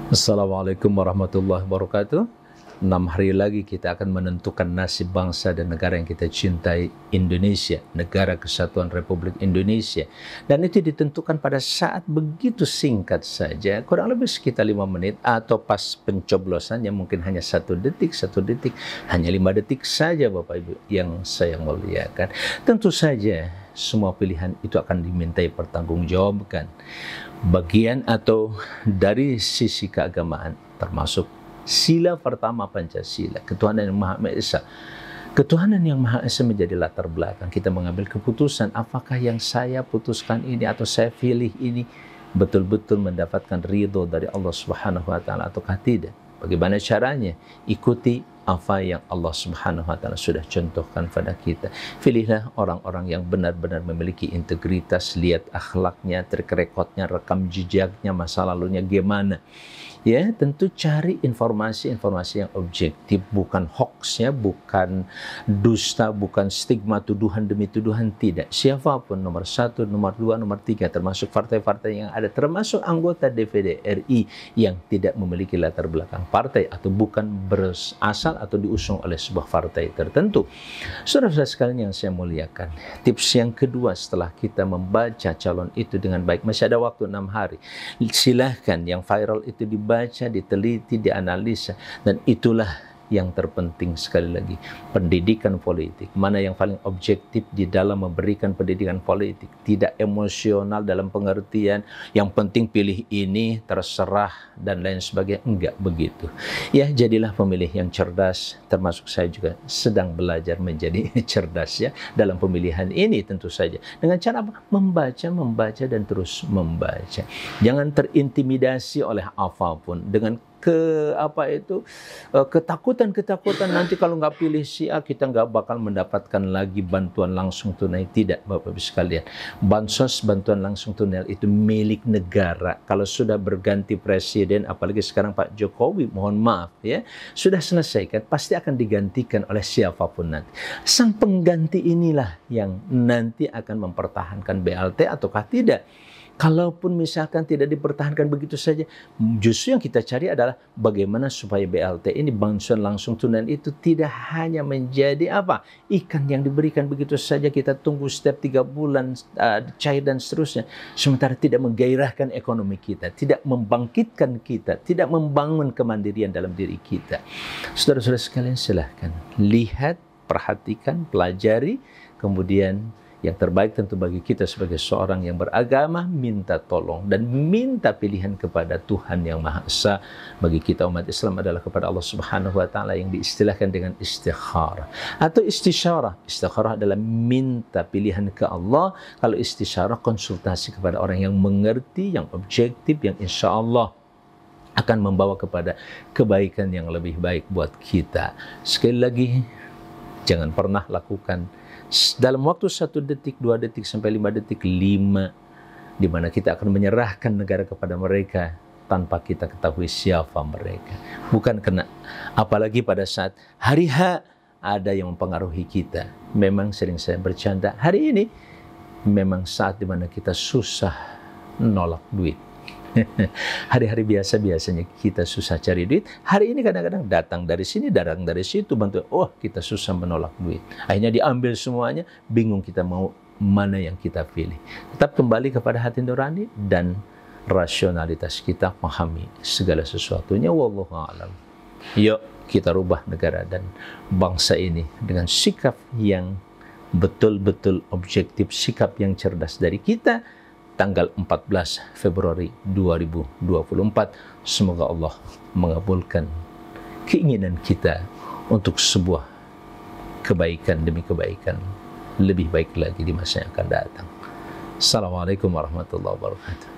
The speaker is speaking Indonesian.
Assalamualaikum warahmatullahi wabarakatuh. 6 hari lagi kita akan menentukan nasib bangsa dan negara yang kita cintai, Indonesia, Negara Kesatuan Republik Indonesia. Dan itu ditentukan pada saat begitu singkat saja, kurang lebih sekitar 5 menit, atau pas pencoblosannya mungkin hanya 1 detik, hanya 5 detik saja Bapak Ibu yang saya muliakan. Tentu saja semua pilihan itu akan dimintai pertanggungjawabkan. Bagian atau dari sisi keagamaan, termasuk sila pertama Pancasila, ketuhanan yang Maha Esa. Ketuhanan yang Maha Esa menjadi latar belakang kita mengambil keputusan apakah yang saya putuskan ini atau saya pilih ini betul-betul mendapatkan ridho dari Allah Subhanahu wa taala ataukah tidak. Bagaimana caranya? Ikuti apa yang Allah Subhanahu wa taala sudah contohkan pada kita. Pilihlah orang-orang yang benar-benar memiliki integritas, lihat akhlaknya, track recordnya, rekam jejaknya, masa lalunya gimana. Ya, tentu cari informasi-informasi yang objektif, bukan hoaxnya, bukan dusta, bukan stigma tuduhan demi tuduhan, tidak. Siapapun, nomor 1, nomor 2, nomor 3, termasuk partai-partai yang ada, termasuk anggota DPD RI yang tidak memiliki latar belakang partai atau bukan berasal atau diusung oleh sebuah partai tertentu. Saudara-saudara sekalian yang saya muliakan, tips yang kedua setelah kita membaca calon itu dengan baik, masih ada waktu 6 hari. Silahkan yang viral itu dibaca, diteliti, dianalisa, dan itulah yang terpenting sekali lagi, pendidikan politik. Mana yang paling objektif di dalam memberikan pendidikan politik, tidak emosional dalam pengertian yang penting pilih ini, terserah dan lain sebagainya, enggak begitu. Ya, jadilah pemilih yang cerdas, termasuk saya juga sedang belajar menjadi cerdas ya dalam pemilihan ini tentu saja. Dengan cara apa? Membaca dan terus membaca. Jangan terintimidasi oleh apapun dengan ketakutan nanti kalau nggak pilih si A kita nggak bakal mendapatkan lagi bantuan langsung tunai. Tidak Bapak Ibu sekalian, bansos, bantuan langsung tunai itu milik negara. Kalau sudah berganti presiden, apalagi sekarang Pak Jokowi, mohon maaf ya, sudah selesai kan, pasti akan digantikan oleh siapapun nanti. Sang pengganti inilah yang nanti akan mempertahankan BLT ataukah tidak. Kalaupun misalkan tidak dipertahankan begitu saja, justru yang kita cari adalah bagaimana supaya BLT ini, bantuan langsung tunai itu, tidak hanya menjadi ikan yang diberikan begitu saja, kita tunggu setiap 3 bulan cair dan seterusnya, sementara tidak menggairahkan ekonomi kita, tidak membangkitkan kita, tidak membangun kemandirian dalam diri kita. Saudara-saudara sekalian, silahkan lihat, perhatikan, pelajari, kemudian yang terbaik tentu bagi kita sebagai seorang yang beragama, minta tolong dan minta pilihan kepada Tuhan yang Maha Esa. Bagi kita umat Islam adalah kepada Allah Subhanahu wa taala yang diistilahkan dengan istikharah atau istisyarah. Istikharah adalah minta pilihan ke Allah. Kalau istisyarah, konsultasi kepada orang yang mengerti, yang objektif, yang insya Allah akan membawa kepada kebaikan yang lebih baik buat kita. Sekali lagi, jangan pernah lakukan dalam waktu 1 detik, 2 detik, sampai 5 detik, 5, di mana kita akan menyerahkan negara kepada mereka tanpa kita ketahui siapa mereka. Bukan kena, apalagi pada saat hari H ada yang mempengaruhi kita. Memang sering saya bercanda, hari ini memang saat di mana kita susah nolak duit. Hari-hari biasanya kita susah cari duit. Hari ini kadang-kadang datang dari sini, datang dari situ, bantu. Oh, kita susah menolak duit. Akhirnya diambil semuanya, bingung kita mau mana yang kita pilih. Tetap kembali kepada hati nurani dan rasionalitas kita, pahami segala sesuatunya. Wallahu a'lam. Yuk kita rubah negara dan bangsa ini dengan sikap yang betul-betul objektif, sikap yang cerdas dari kita. Tanggal 14 Februari 2024, semoga Allah mengabulkan keinginan kita untuk sebuah kebaikan demi kebaikan lebih baik lagi di masa yang akan datang. Assalamualaikum warahmatullahi wabarakatuh.